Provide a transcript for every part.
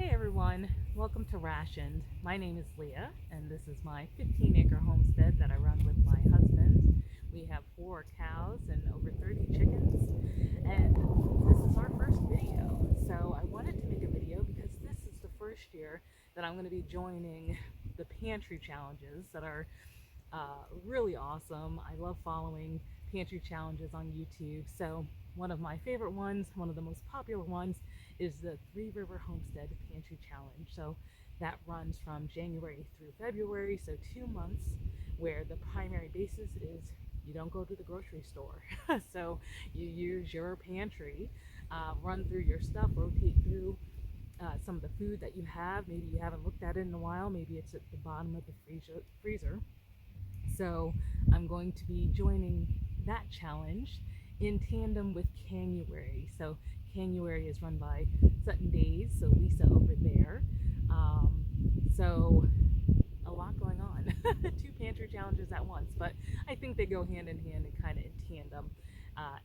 Hey everyone, welcome to Rationed. My name is Leah, and this is my 15-acre homestead that I run with my husband. We have 4 cows and over 30 chickens, and this is our first video. So I wanted to make a video because this is the first year that I'm going to be joining the Pantry challenges that are really awesome. I love following pantry challenges on YouTube. So one of my favorite ones, one of the most popular ones, is the Three River Homestead Pantry Challenge. So that runs from January through February, so 2 months, where the primary basis is you don't go to the grocery store. So you use your pantry, run through your stuff, rotate through some of the food that you have. Maybe you haven't looked at it in a while, maybe it's at the bottom of the freezer. So I'm going to be joining that challenge in tandem with Canuary. So Canuary is run by Sutton Days, so Lisa over there. So a lot going on. 2 pantry challenges at once, but I think they go hand in hand and kind of in tandem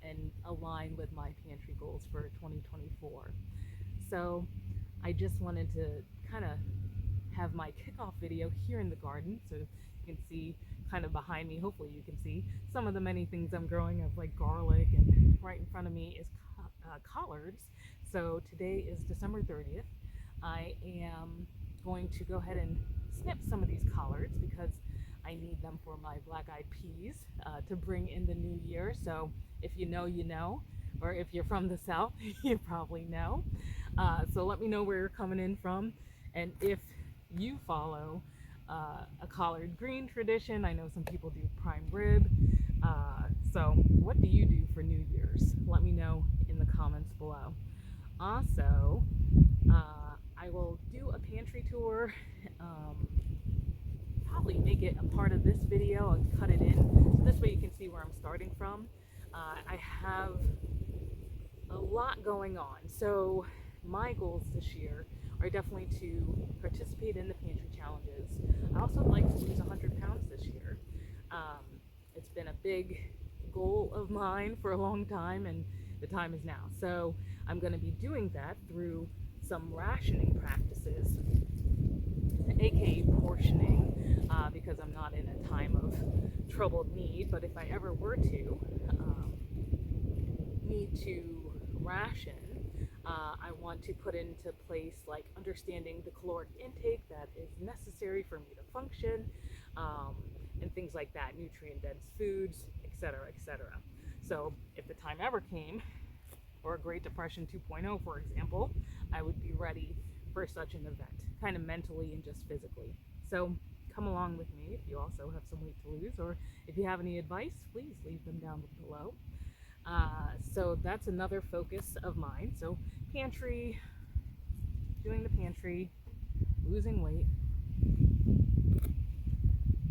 and align with my pantry goals for 2024. So I just wanted to kind of have my kickoff video here in the garden, so you can see kind of behind me, hopefully you can see some of the many things I'm growing of like garlic, and right in front of me is collards. So today is December 30th. I am going to go ahead and snip some of these collards because I need them for my black-eyed peas to bring in the new year. So if you know, you know, or if you're from the South, you probably know. So let me know where you're coming in from, and if you follow a collard green tradition. I know some people do prime rib. So what do you do for New Year's? Let me know in the comments below. Also, I will do a pantry tour, probably make it a part of this video and cut it in, so this way you can see where I'm starting from. I have a lot going on, so my goals this year are definitely to participate in the pantry challenges. I also would like to lose 100 pounds this year. It's been a big goal of mine for a long time, and the time is now. So I'm going to be doing that through some rationing practices, aka portioning, because I'm not in a time of troubled need. But if I ever were to need to ration, I want to put into place like understanding the caloric intake that is necessary for me to function, and things like that, nutrient dense foods, etc., etc. So if the time ever came, or a Great Depression 2.0, for example, I would be ready for such an event, kind of mentally and just physically. So come along with me if you also have some weight to lose, or if you have any advice, please leave them down below. So that's another focus of mine. So pantry, doing the pantry, losing weight,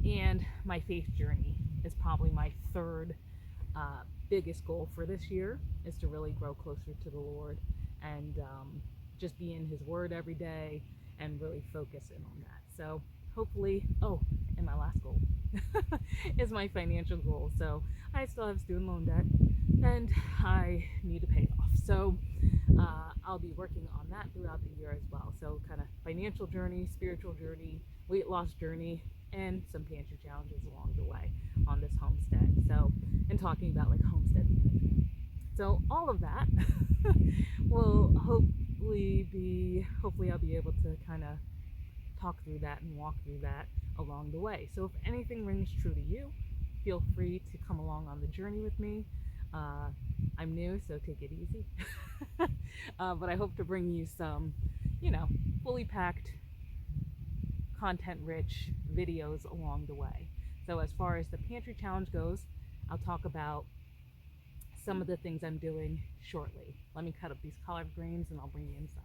and my faith journey is probably my third biggest goal for this year, is to really grow closer to the Lord and just be in His Word every day and really focus in on that. So hopefully, and my last goal is my financial goal. So I still have student loan debt and I need to pay it off. So I'll be working on that throughout the year as well. So kind of financial journey, spiritual journey, weight loss journey, and some pantry challenges along the way on this homestead. So, and talking about like homestead management. So all of that will hopefully I'll be able to kind of talk through that and walk through that along the way. So if anything rings true to you, feel free to come along on the journey with me. I'm new, so take it easy. But I hope to bring you some, fully packed, content-rich videos along the way. So as far as the pantry challenge goes, I'll talk about some of the things I'm doing shortly. Let me cut up these collard greens and I'll bring you inside.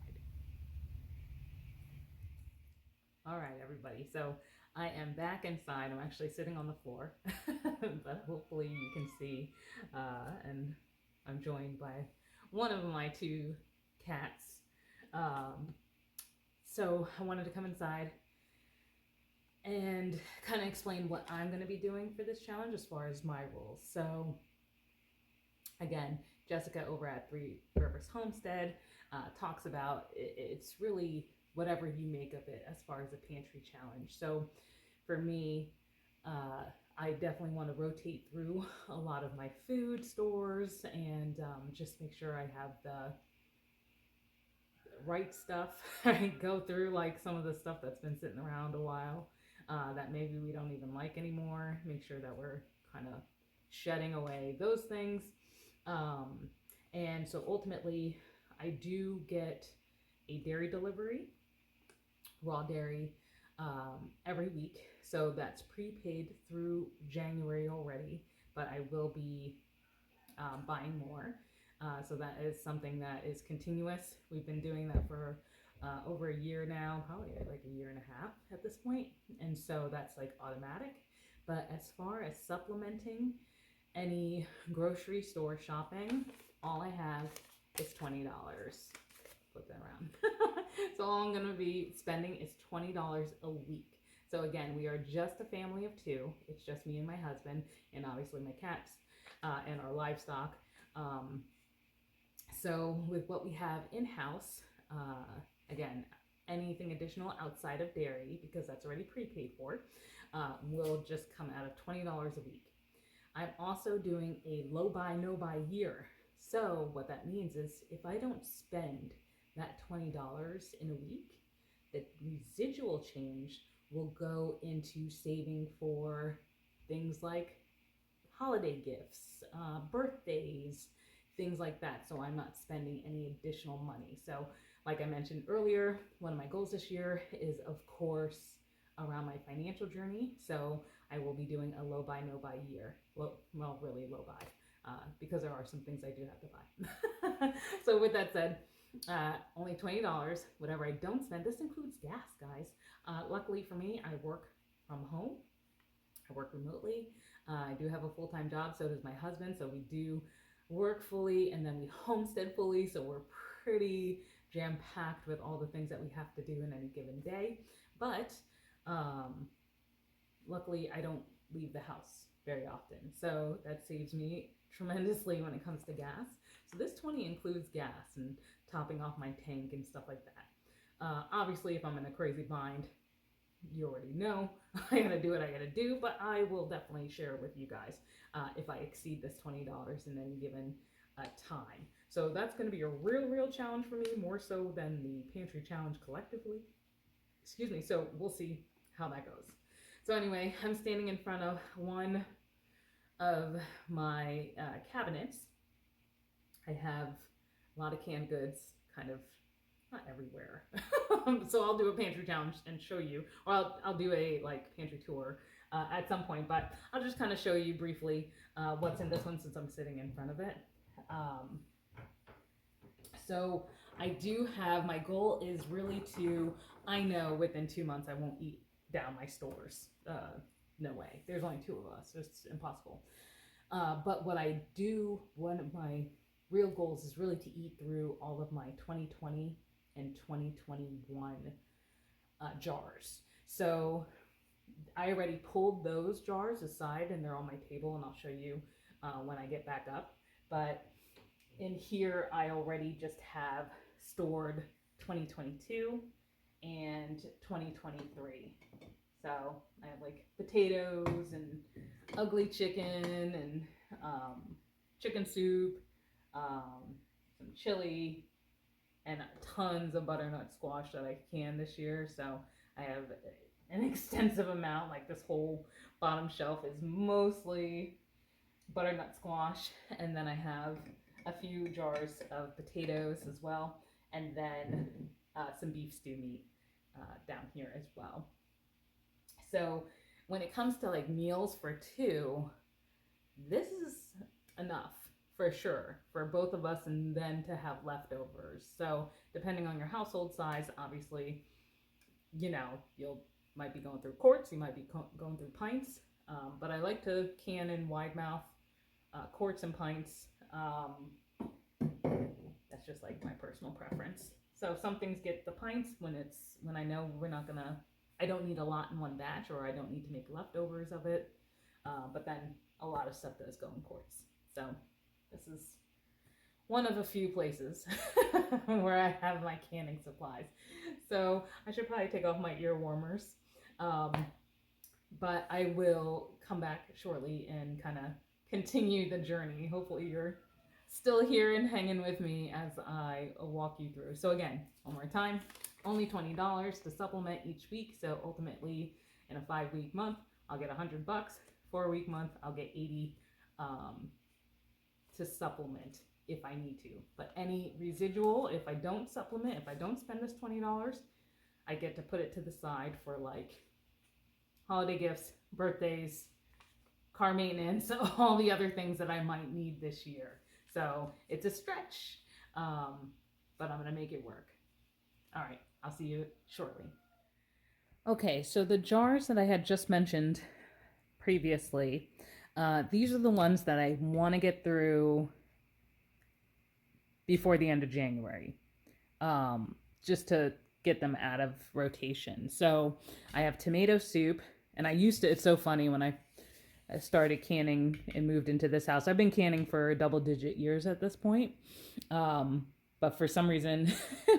All right, everybody. So I am back inside. I'm actually sitting on the floor, but hopefully you can see. And I'm joined by one of my 2 cats. So I wanted to come inside and kind of explain what I'm going to be doing for this challenge as far as my rules. So again, Jessica over at Three Rivers Homestead talks about it's really whatever you make of it as far as a pantry challenge. So for me, I definitely want to rotate through a lot of my food stores and just make sure I have the right stuff. I go through like some of the stuff that's been sitting around a while that maybe we don't even like anymore. Make sure that we're kind of shedding away those things. And so ultimately, I do get a dairy delivery, raw dairy, every week. So that's prepaid through January already, but I will be buying more. So that is something that is continuous. We've been doing that for over a year now, probably like a year and a half at this point. And so that's like automatic. But as far as supplementing any grocery store shopping, all I have is $20. Flip that around. So all I'm going to be spending is $20 a week. So again, we are just a family of two. It's just me and my husband, and obviously my cats and our livestock. So with what we have in-house, again, anything additional outside of dairy, because that's already prepaid for, will just come out of $20 a week. I'm also doing a low buy, no buy year. So what that means is if I don't spend that $20 in a week, the residual change will go into saving for things like holiday gifts, birthdays, things like that. So I'm not spending any additional money. So like I mentioned earlier, one of my goals this year is of course around my financial journey. So I will be doing a low buy, no buy year. Well, really low buy because there are some things I do have to buy. So with that said, only $20, whatever I don't spend. This includes gas, guys. Luckily for me, I work from home. I work remotely. I do have a full-time job, so does my husband. So we do work fully and then we homestead fully. So we're pretty jam-packed with all the things that we have to do in any given day. But luckily, I don't leave the house very often. So that saves me tremendously when it comes to gas. So this 20 includes gas and topping off my tank and stuff like that. Obviously, if I'm in a crazy bind, you already know I gotta do what I gotta do, but I will definitely share with you guys if I exceed this $20 in any given time. So that's gonna be a real challenge for me, more so than the pantry challenge collectively. Excuse me. So we'll see how that goes. So anyway, I'm standing in front of one of my cabinets. I have a lot of canned goods, kind of not everywhere. So I'll do a pantry challenge and show you, or I'll do a like pantry tour at some point, but I'll just kind of show you briefly what's in this one since I'm sitting in front of it. So I do have, my goal is really to, I know within 2 months I won't eat down my stores. No way. There's only two of us. It's impossible. But what I do, one of my real goals is really to eat through all of my 2020 and 2021 jars. So I already pulled those jars aside and they're on my table, and I'll show you when I get back up. But in here, I already just have stored 2022 and 2023. So I have like potatoes and ugly chicken and chicken soup, some chili, and tons of butternut squash that I canned this year. So I have an extensive amount, like this whole bottom shelf is mostly butternut squash. And then I have a few jars of potatoes as well. And then some beef stew meat down here as well. So when it comes to like meals for two, this is enough for sure for both of us, and then to have leftovers. So depending on your household size, obviously, you know, might be going through quarts, you might be going through pints, but I like to can in wide mouth quarts and pints. That's just like my personal preference. So some things get the pints when I know I don't need a lot in one batch, or I don't need to make leftovers of it. But then a lot of stuff does go in quarts. So this is one of a few places where I have my canning supplies. So I should probably take off my ear warmers. But I will come back shortly and kind of continue the journey. Hopefully you're still here and hanging with me as I walk you through. So again, one more time, only $20 to supplement each week. So ultimately in a 5-week month, I'll get $100. 4-week month, I'll get 80 to supplement if I need to. But any residual, if I don't supplement, if I don't spend this $20, I get to put it to the side for like holiday gifts, birthdays, car maintenance, all the other things that I might need this year. So it's a stretch, but I'm gonna make it work. All right, I'll see you shortly. Okay, so the jars that I had just mentioned previously, these are the ones that I want to get through before the end of January, just to get them out of rotation. So I have tomato soup, and I used to, it's so funny, when I started canning and moved into this house, I've been canning for double-digit years at this point. But for some reason,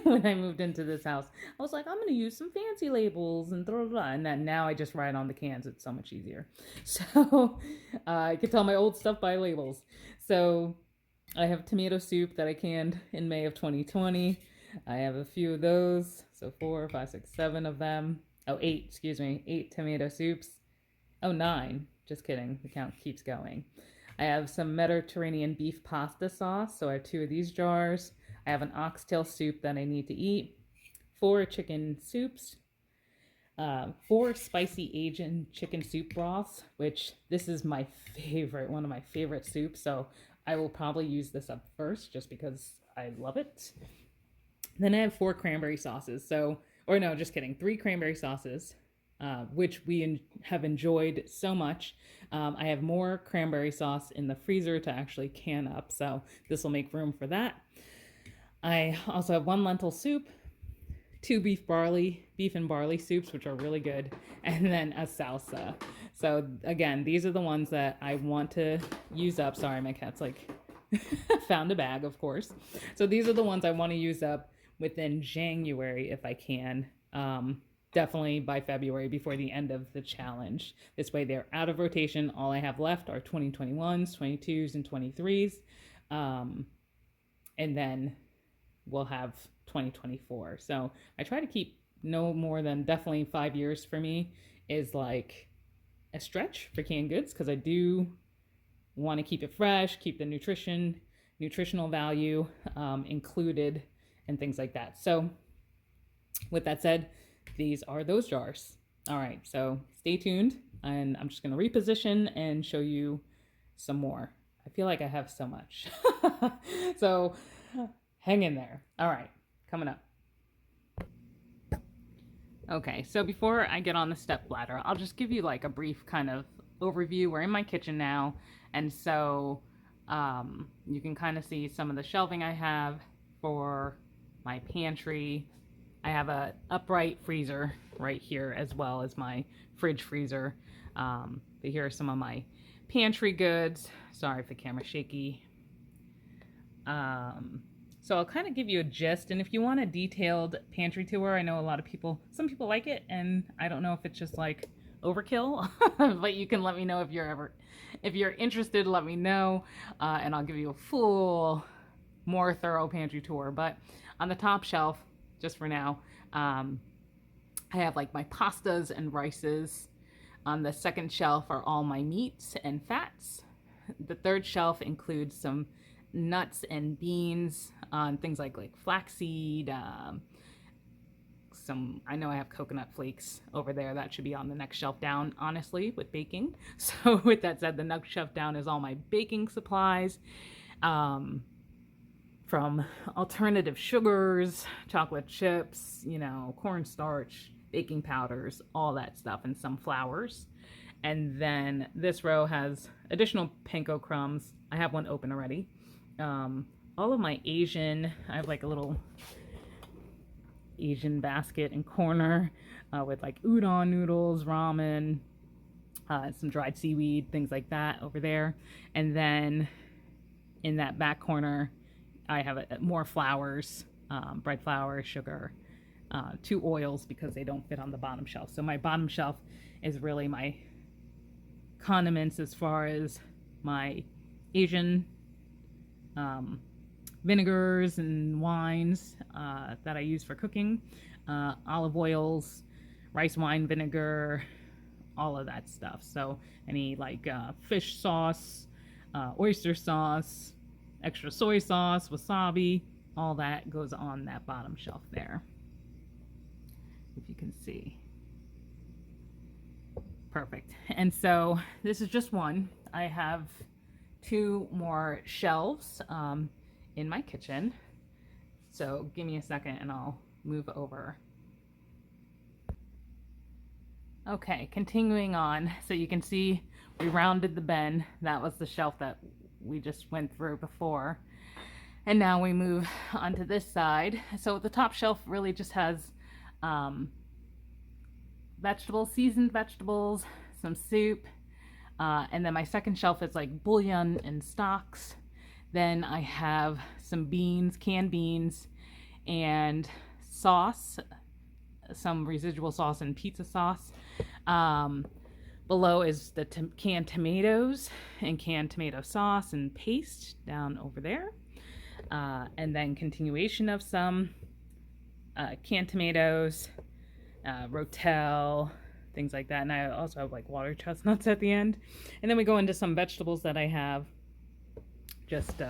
when I moved into this house, I was like, I'm going to use some fancy labels and blah, blah, blah. And then now I just write on the cans. It's so much easier. So I can tell my old stuff by labels. So I have tomato soup that I canned in May of 2020. I have a few of those. So 4, 5, 6, 7 of them. Oh, 8, excuse me. 8 tomato soups. Oh, 9. Just kidding. The count keeps going. I have some Mediterranean beef pasta sauce. So I have 2 of these jars. I have an oxtail soup that I need to eat, 4 chicken soups, 4 spicy Asian chicken soup broths, which this is my favorite, one of my favorite soups. So I will probably use this up first just because I love it. Then I have 4 cranberry sauces. So, or no, just kidding, 3 cranberry sauces, which we have enjoyed so much. I have more cranberry sauce in the freezer to actually can up. So this will make room for that. I also have 1 lentil soup, 2 beef and barley soups, which are really good, and then a salsa. So again, these are the ones that I want to use up. Sorry, my cat's like found a bag, of course. So these are the ones I want to use up within January if I can. Definitely by February, before the end of the challenge. This way they're out of rotation. All I have left are 2021s, 22s, and 23s. And then we'll have 2024. So I try to keep no more than definitely 5 years for me is like a stretch for canned goods, because I do want to keep it fresh, keep the nutritional value included and things like that. So with that said, these are those jars. All right, so stay tuned, and I'm just going to reposition and show you some more. I feel like I have so much. So hang in there. All right, coming up. Okay, so before I get on the step ladder, I'll just give you like a brief kind of overview. We're in my kitchen now, and so you can kind of see some of the shelving I have for my pantry. I have a upright freezer right here, as well as my fridge freezer. But here are some of my pantry goods. Sorry if the camera's shaky. So I'll kind of give you a gist, and if you want a detailed pantry tour, I know some people like it, and I don't know if it's just like overkill, but you can let me know if you're interested, let me know, and I'll give you a full, more thorough pantry tour. But on the top shelf, just for now, I have like my pastas and rices. On the second shelf are all my meats and fats. The third shelf includes some nuts and beans, things like flaxseed, I know I have coconut flakes over there. That should be on the next shelf down, honestly, with baking. So with that said, the next shelf down is all my baking supplies, from alternative sugars, chocolate chips, cornstarch, baking powders, all that stuff, and some flours. And then this row has additional panko crumbs. I have one open already. All of my I have like a little Asian basket and corner with like udon noodles, ramen, some dried seaweed, things like that over there. And then in that back corner, I have more flours, bread flour, sugar, 2 oils because they don't fit on the bottom shelf. So my bottom shelf is really my condiments as far as my Asian vinegars and wines that I use for cooking, olive oils, rice wine vinegar, all of that stuff. So any like fish sauce, oyster sauce, extra soy sauce, wasabi, all that goes on that bottom shelf there. If you can see. Perfect. And so this is just one. I have 2 more shelves in my kitchen. So give me a second and I'll move over. Okay, continuing on. So you can see we rounded the bend. That was the shelf that we just went through before. And now we move onto this side. So the top shelf really just has vegetables, seasoned vegetables, some soup, and then my second shelf is like bouillon and stocks. Then I have some beans, canned beans, and sauce, some residual sauce and pizza sauce. Below is the canned tomatoes and canned tomato sauce and paste down over there. And then continuation of some canned tomatoes, rotel, things like that. And I also have like water chestnuts at the end. And then we go into some vegetables that I have. Just,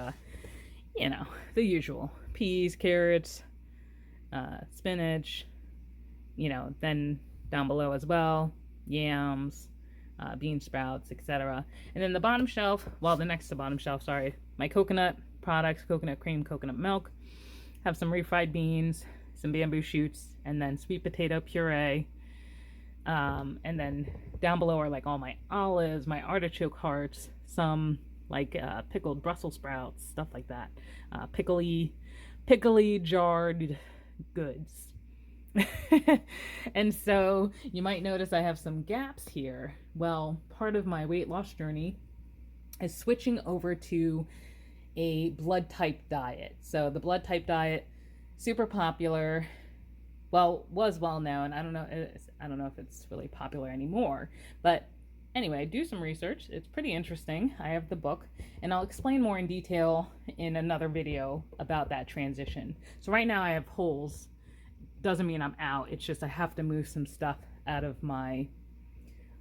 you know, the usual. Peas, carrots, spinach, you know, then down below as well, yams, bean sprouts, etc. And then the bottom shelf, well, the next to bottom shelf, sorry, my coconut products, coconut cream, coconut milk. Have some refried beans, some bamboo shoots, and then sweet potato puree. And then down below are like all my olives, my artichoke hearts, some like pickled Brussels sprouts, stuff like that. Pickly jarred goods. And so you might notice I have some gaps here. Well, part of my weight loss journey is switching over to a blood type diet. So the blood type diet, super popular. Well, was well known. I don't know if it's really popular anymore. But anyway, do some research. It's pretty interesting. I have the book, and I'll explain more in detail in another video about that transition. So right now I have holes. Doesn't mean I'm out. It's just I have to move some stuff out of my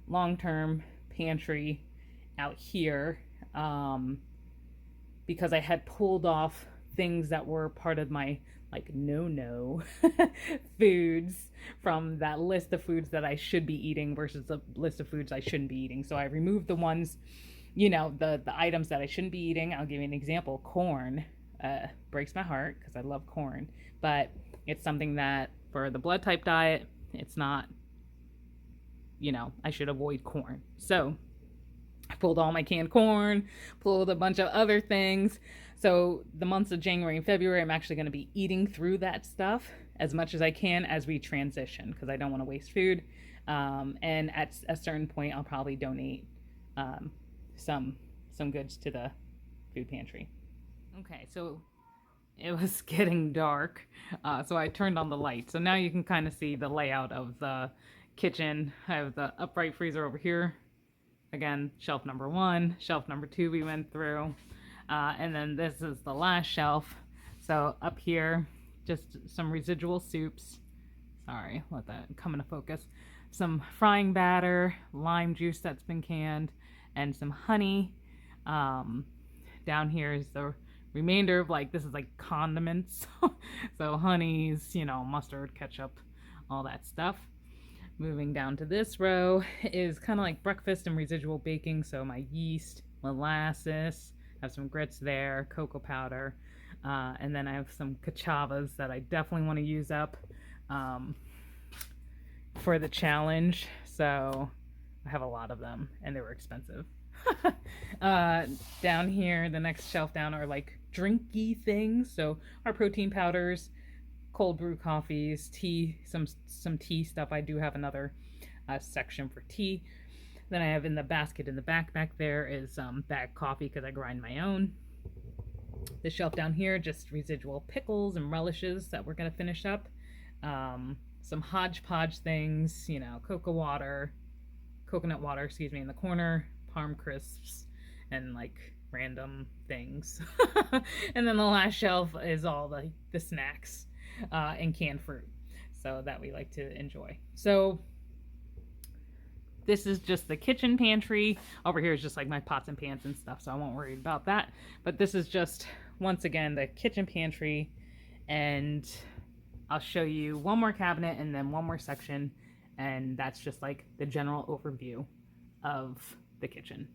long-term pantry out here because I had pulled off things that were part of my like no foods from that list of foods that I should be eating versus the list of foods I shouldn't be eating. So I removed the ones, you know, the items that I shouldn't be eating. I'll give you an example. Corn breaks my heart because I love corn, but it's something that for the blood type diet, it's not, you know, I should avoid corn. So I pulled all my canned corn, pulled a bunch of other things. So the months of January and February, I'm actually going to be eating through that stuff as much as I can as we transition because I don't want to waste food. And at a certain point, I'll probably donate some goods to the food pantry. Okay, so it was getting dark, so I turned on the light. So now you can kind of see the layout of the kitchen. I have the upright freezer over here. Again, shelf number 1, shelf number 2 we went through. And then this is the last shelf. So up here, just some residual soups. Sorry, let that come into focus. Some frying batter, lime juice that's been canned, and some honey. Down here is the remainder of like, this is like condiments. So honeys, you know, mustard, ketchup, all that stuff. Moving down to this row is kind of like breakfast and residual baking. So my yeast, molasses, have some grits there, cocoa powder, and then I have some cachavas that I definitely want to use up for the challenge. So I have a lot of them and they were expensive. Down here, the next shelf down are like drinky things. So our protein powders, cold brew coffees, tea, some tea stuff. I do have another section for tea. Then I have in the basket in the back there is bag coffee because I grind my own. The shelf down here, just residual pickles and relishes that we're going to finish up. Some hodgepodge things, you know, coconut water, excuse me, in the corner, Parm crisps, and like random things. And then the last shelf is all the snacks and canned fruit, so that we like to enjoy. So this is just the kitchen pantry. Over here is just like my pots and pans and stuff, so I won't worry about that. But this is just, once again, the kitchen pantry, and I'll show you one more cabinet and then one more section, and that's just like the general overview of the kitchen.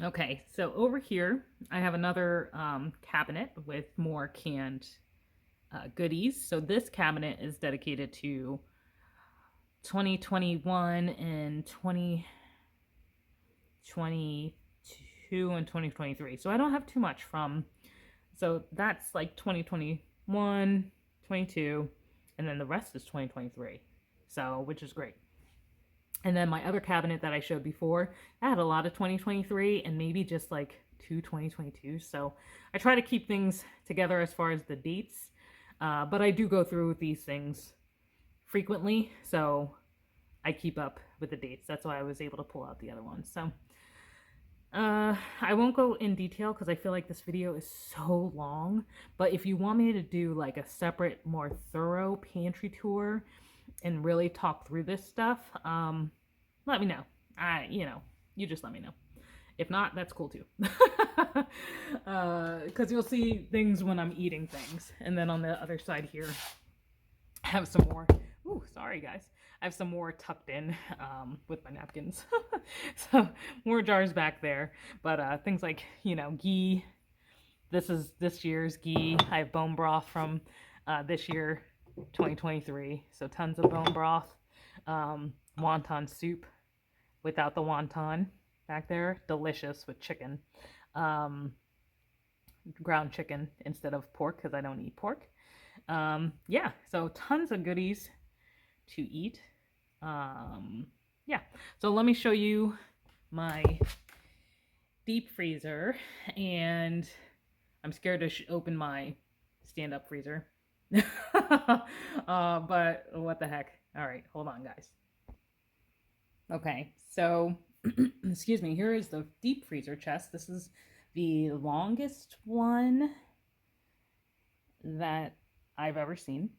Okay, so over here I have another cabinet with more canned goodies. So this cabinet is dedicated to 2021 and 2022 and 2023. So I don't have too much from, so that's like 2021, 22, and then the rest is 2023. So, which is great. And then my other cabinet that I showed before, I had a lot of 2023 and maybe just like 2022. So I try to keep things together as far as the dates, but I do go through these things frequently, so I keep up with the dates. That's why I was able to pull out the other ones. So I won't go in detail because I feel like this video is so long, but if you want me to do like a separate, more thorough pantry tour and really talk through this stuff, let me know. You just let me know. If not, that's cool too. Because you'll see things when I'm eating things. And then on the other side here, I have some more. Ooh, sorry guys. I have some more tucked in with my napkins. So more jars back there. But things like, you know, ghee. This is this year's ghee. I have bone broth from this year, 2023. So tons of bone broth. Wonton soup without the wonton back there. Delicious with chicken. Ground chicken instead of pork because I don't eat pork. Yeah, so tons of goodies to eat. Yeah, so let me show you my deep freezer, and I'm scared to open my stand-up freezer. But what the heck. All right, hold on guys. Okay, so excuse me, here is the deep freezer chest. This is the longest one that I've ever seen.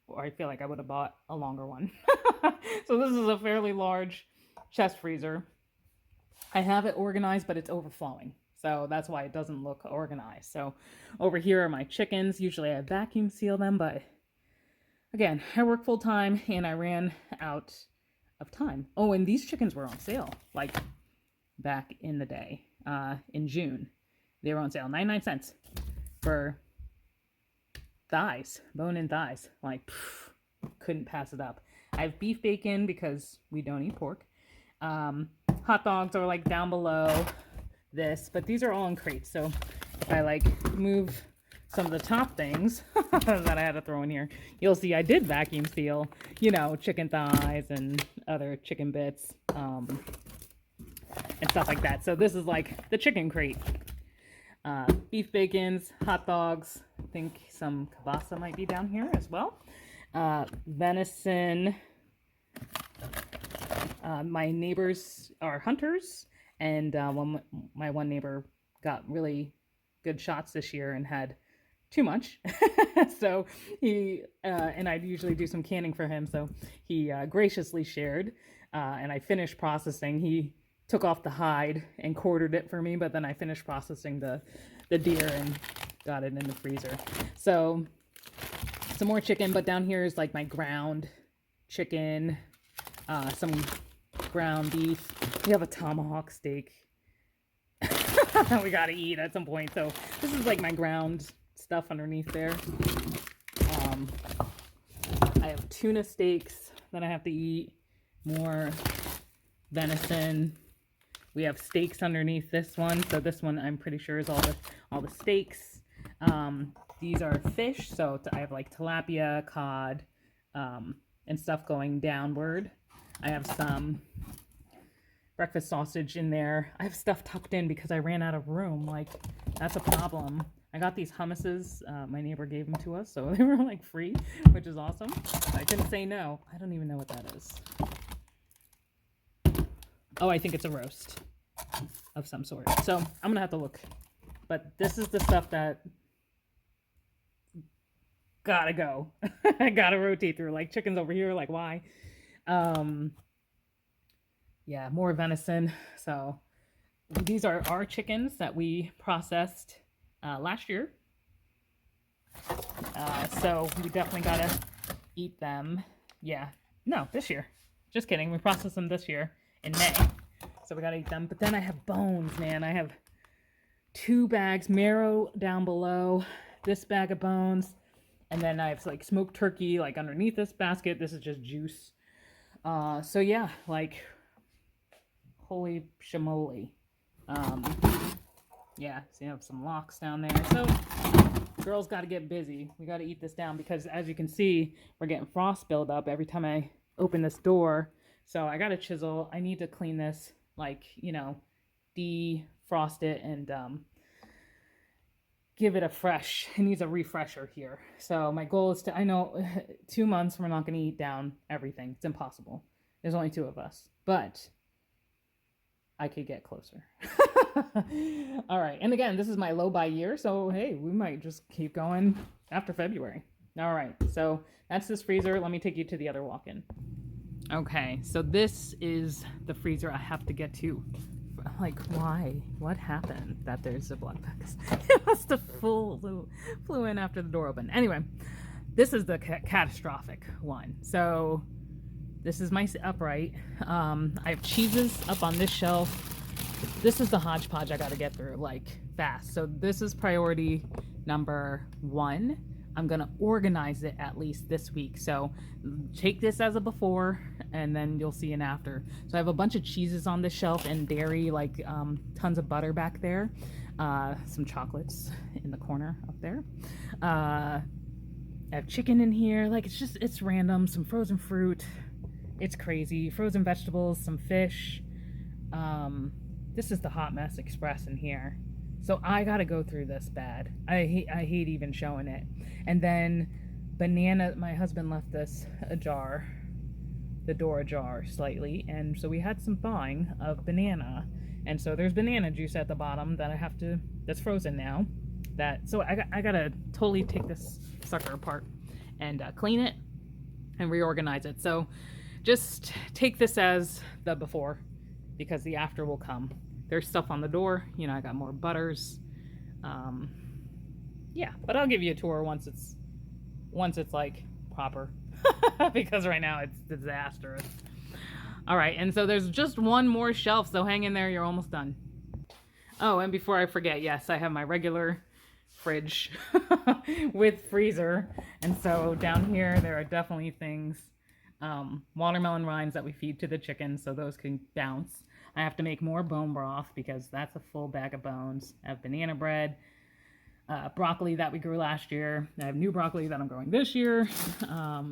Or I feel like I would have bought a longer one. So this is a fairly large chest freezer. I have it organized, but it's overflowing. So that's why it doesn't look organized. So over here are my chickens. Usually I vacuum seal them, but again, I work full time and I ran out of time. Oh, and these chickens were on sale, like back in the day, in June. They were on sale, 99 cents for thighs, bone-in thighs. Like, couldn't pass it up. I have beef bacon because we don't eat pork. Hot dogs are like down below this, but these are all in crates. So if I like move some of the top things that I had to throw in here, you'll see I did vacuum seal, you know, chicken thighs and other chicken bits, and stuff like that. So this is like the chicken crate. Beef bacons, hot dogs, I think some kielbasa might be down here as well. Venison. My neighbors are hunters, and my one neighbor got really good shots this year and had too much. So he, and I usually do some canning for him, so he graciously shared, and I finished processing. He took off the hide and quartered it for me, but then I finished processing the deer and got it in the freezer. So some more chicken, but down here is like my ground chicken, some ground beef. We have a tomahawk steak that we gotta eat at some point. So this is like my ground stuff underneath there. I have tuna steaks that I have to eat, more venison. We have steaks underneath this one. So this one I'm pretty sure is all the steaks. These are fish. So I have like tilapia, cod, and stuff going downward. I have some breakfast sausage in there. I have stuff tucked in because I ran out of room. Like, that's a problem. I got these hummuses. My neighbor gave them to us, so they were like free, which is awesome. I couldn't say no. I don't even know what that is. Oh, I think it's a roast of some sort. So I'm gonna have to look. But this is the stuff that gotta go. I gotta rotate through. Like chickens over here, like why? Yeah, more venison. So these are our chickens that we processed last year. So we definitely gotta eat them. Yeah, no, this year. Just kidding. We processed them this year in May. So we gotta eat them. But then I have bones, man. I have 2 bags, marrow down below, this bag of bones, and then I have like smoked turkey like underneath this basket. This is just juice. So yeah, like holy shamoly. Yeah, so you have some locks down there. So girls got to get busy. We got to eat this down because as you can see, we're getting frost buildup every time I open this door. So I got to chisel. I need to clean this, like, you know, defrost it and give it a fresh. It needs a refresher here. So my goal is to, I know 2 months we're not going to eat down everything. It's impossible. There's only 2 of us, but I could get closer. All right. And again, this is my low buy year. So, hey, we might just keep going after February. All right. So that's this freezer. Let me take you to the other walk-in. Okay. So this is the freezer I have to get to. Like, why? What happened that there's a black box? It must have flew in after the door opened. Anyway, this is the catastrophic one. So this is my upright. I have cheeses up on this shelf. This is the hodgepodge I got to get through, like, fast. So this is priority number 1. I'm going to organize it at least this week. So take this as a before, and then you'll see an after. So I have a bunch of cheeses on this shelf and dairy, like tons of butter back there. Some chocolates in the corner up there. I have chicken in here. Like, it's random. Some frozen fruit. It's crazy. Frozen vegetables, some fish. This is the hot mess express in here. So I got to go through this bad. I hate even showing it. And then banana, my husband left this ajar, the door ajar slightly. And so we had some thawing of banana. And so there's banana juice at the bottom that I have to, that's frozen now. So I got to totally take this sucker apart and clean it and reorganize it. So just take this as the before because the after will come. There's stuff on the door. You know, I got more butters. Yeah, but I'll give you a tour once it's like proper because right now it's disastrous. All right, and so there's just one more shelf, so hang in there. You're almost done. Oh, and before I forget, yes, I have my regular fridge with freezer. And so down here, there are definitely things, watermelon rinds that we feed to the chickens so those can bounce. I have to make more bone broth because that's a full bag of bones. I have banana bread, broccoli that we grew last year. I have new broccoli that I'm growing this year. More,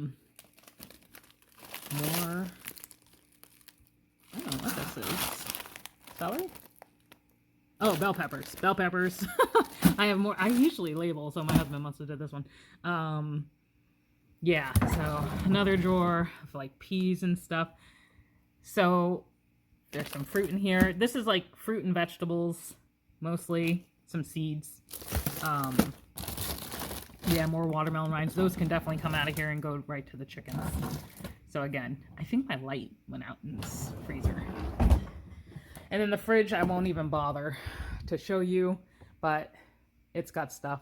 I don't know what this is. Celery? Oh, bell peppers. Bell peppers. I have more. I usually label, so my husband must have did this one. Yeah, so another drawer of like peas and stuff. So there's some fruit in here. This is like fruit and vegetables, mostly. Some seeds. Yeah, more watermelon rinds. Those can definitely come out of here and go right to the chickens. So again, I think my light went out in this freezer. And then the fridge, I won't even bother to show you, but it's got stuff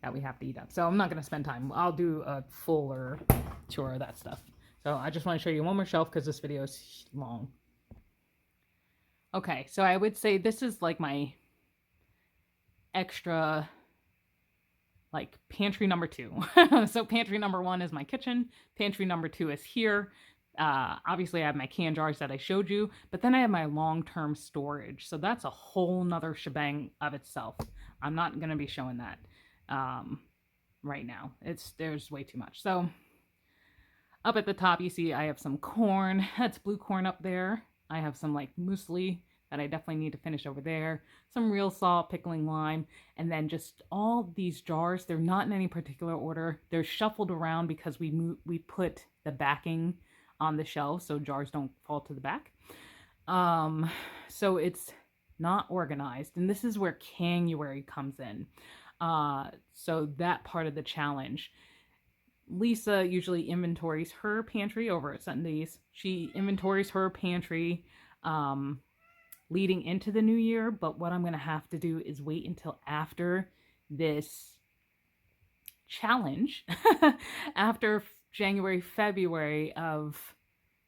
that we have to eat up. So I'm not going to spend time. I'll do a fuller tour of that stuff. So I just want to show you one more shelf because this video is long. Okay, so I would say this is like my extra, like pantry number 2. So pantry number 1 is my kitchen. Pantry number 2 is here. Obviously I have my can jars that I showed you, but then I have my long-term storage. So that's a whole nother shebang of itself. I'm not going to be showing that right now. There's way too much. So up at the top, you see I have some corn. That's blue corn up there. I have some like muesli that I definitely need to finish over there, some real salt, pickling lime, and then just all these jars. They're not in any particular order. They're shuffled around because we put the backing on the shelf so jars don't fall to the back. So it's not organized, and this is where canuary comes in. So that part of the challenge. Lisa usually inventories her pantry over at Sundays. She inventories her pantry leading into the new year, but what I'm going to have to do is wait until after this challenge, after January, February of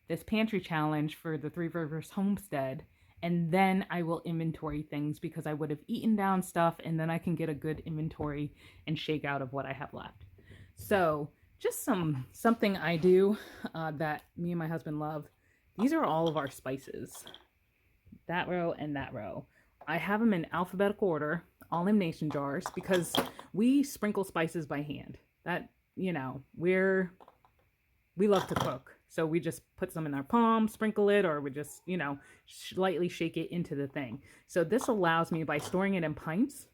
this pantry challenge for the Three Rivers Homestead, and then I will inventory things because I would have eaten down stuff, and then I can get a good inventory and shake out of what I have left. So just something I do that me and my husband love. These are all of our spices. That row and that row. I have them in alphabetical order, all in mason jars, because we sprinkle spices by hand. That, you know, we love to cook. So we just put some in our palm, sprinkle it, or we just, you know, lightly shake it into the thing. So this allows me, by storing it in pints,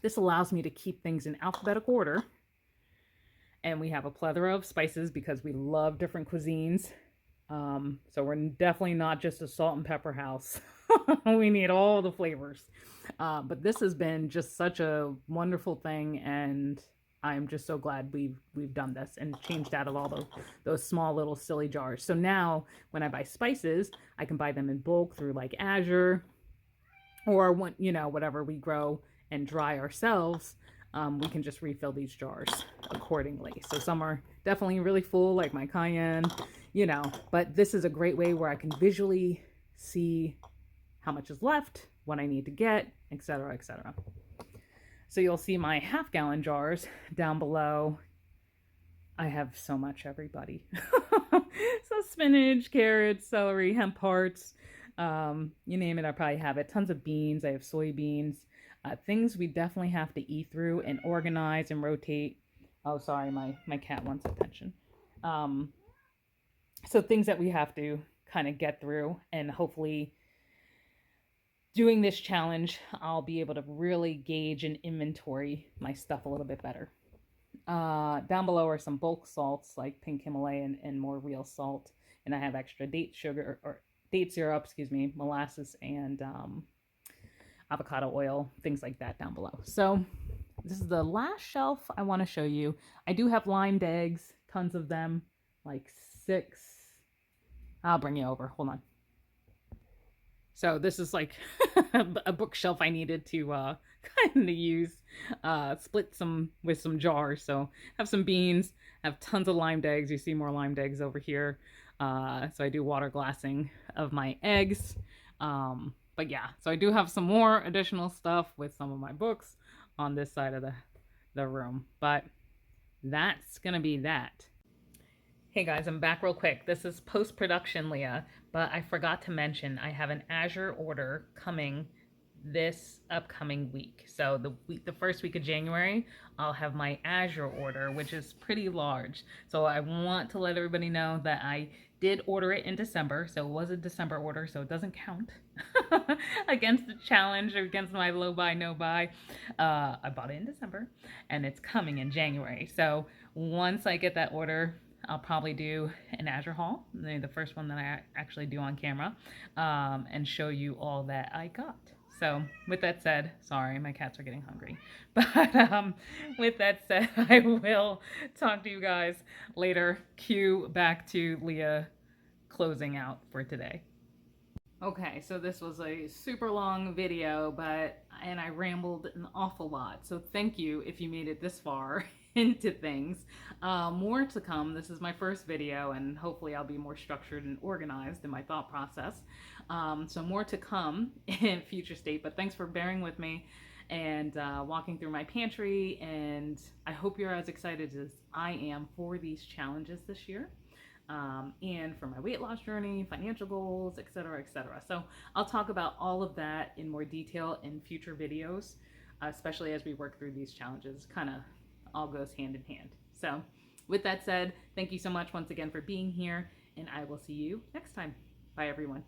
this allows me to keep things in alphabetical order. And we have a plethora of spices because we love different cuisines. So we're definitely not just a salt and pepper house. We need all the flavors. But this has been just such a wonderful thing, and I'm just so glad we've done this and changed out of all those small little silly jars. So now when I buy spices, I can buy them in bulk through like Azure, or when, you know, whatever we grow and dry ourselves. We can just refill these jars accordingly. So some are definitely really full, like my cayenne, you know, but this is a great way where I can visually see how much is left, what I need to get, etc., etc. So you'll see my half-gallon jars down below. I have so much, everybody. So spinach, carrots, celery, hemp hearts, you name it, I probably have it. Tons of beans. I have soybeans. Things we definitely have to eat through and organize and rotate. Oh, sorry, my cat wants attention. So things that we have to kind of get through, and hopefully doing this challenge, I'll be able to really gauge and inventory my stuff a little bit better. Down below are some bulk salts like pink Himalayan and more real salt. And I have extra date sugar, or date syrup, molasses, and avocado oil, things like that down below. So this is the last shelf I want to show you. I do have limed eggs, tons of them, like 6. I'll bring you over. Hold on. So this is like a bookshelf I needed to kind of use, split some with some jars. So have some beans, have tons of limed eggs. You see more limed eggs over here. So I do water glassing of my eggs. But yeah, so I do have some more additional stuff with some of my books on this side of the room. But that's going to be that. Hey guys, I'm back real quick. This is post-production, Leah, but I forgot to mention I have an Azure order coming this upcoming week. So the first week of January, I'll have my Azure order, which is pretty large. So I want to let everybody know that I did order it in December, so it was a December order, so it doesn't count against the challenge or against my low buy, no buy. I bought it in December, and it's coming in January. So once I get that order, I'll probably do an Azure haul, the first one that I actually do on camera, and show you all that I got. So with that said, sorry, my cats are getting hungry. But with that said, I will talk to you guys later. Cue back to Leah closing out for today. Okay, so this was a super long video, and I rambled an awful lot. So thank you if you made it this far into things. More to come. This is my first video, and hopefully I'll be more structured and organized in my thought process. So more to come in future state, but thanks for bearing with me and walking through my pantry, and I hope you're as excited as I am for these challenges this year. And for my weight loss journey, financial goals, etc., etc. So I'll talk about all of that in more detail in future videos, especially as we work through these challenges. Kind of all goes hand in hand. So with that said, thank you so much once again for being here, and I will see you next time. Bye, everyone.